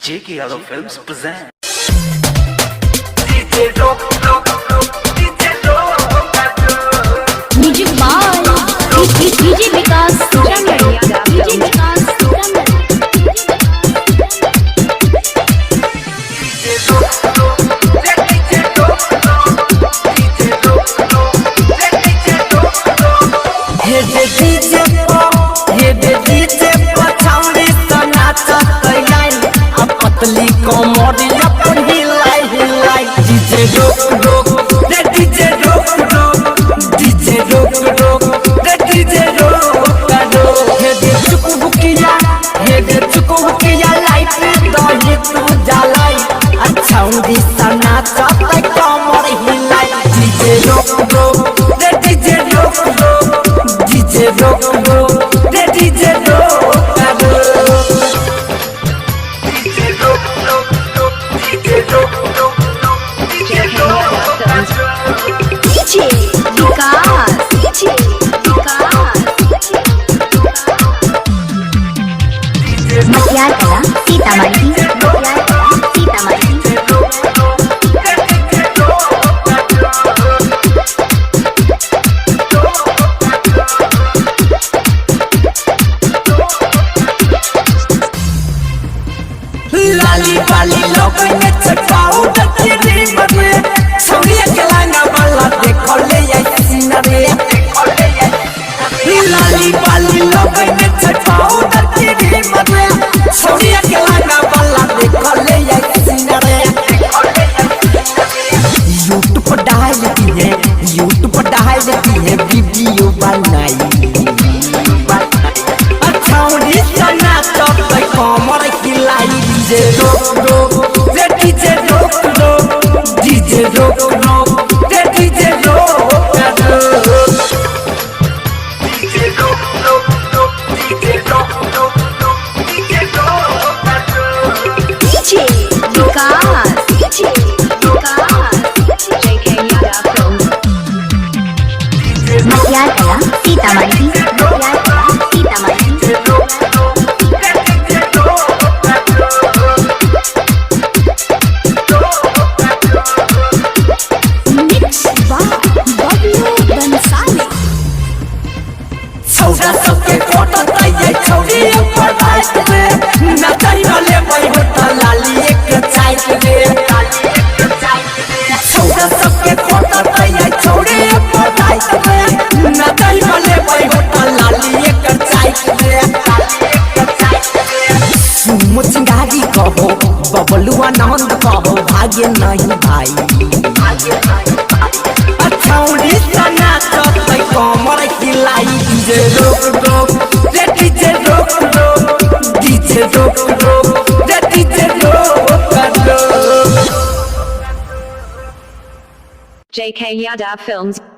J.K. Yadav Films present. Music by DJ Vikas Ramaniya. DJ Vikas पतली कोमरिया पर हिलाई हिलाई डीजे रोक रोक रे डीजे रोक रोक डीजे रोक रोक रे डीजे रोक रोक हे दे चुक बुकिया लाइट दही तू जलाई अच्छा उंदी सना चपै कोमर हिलाई डीजे रोक रोक रे डीजे रोक रोक डीजे रोक रोक रे डीजे रोक लाली वाली लोग ने चटाऊ तेरी बदले छोड़ी अकेला वाला देखो ले ऐसी नरे लाली वाली लोग ने चटाऊ तेरी बदले छोड़ी अकेला वाला देखो ले ऐसी नरे YouTube पर डाल दिए वीडियो बनाई अच्छा उड़ी सना तो कमर हिलाई डीजे रोक रोक रे डीजे रोक रोक डीजे रोक रोक रे डीजे रोक रोक डीजे रोक रोक डीजे रोक रोक डीजे रोक DJ Vikas JK Yadav Films Matyakala Sitamarhi छोड़ा सबके फोटो तैयार छोड़ी ऊपर लाइट में नचाई वाले भाई होता लाली एक चाइट में छोड़ा सबके फोटो तैयार छोड़ी ऊपर लाइट में नचाई वाले भाई होता लाली एक चाइट में सुमो चिंगारी कहो बबलू आनंद कहो भाग्य नहीं भाई अच्छा उड़ी सना चपै कमर हिलाई डीजे रोक रोक रे डीजे रोक रोक डीजे रोक रोक रे डीजे रोक रोक JK Yadav Films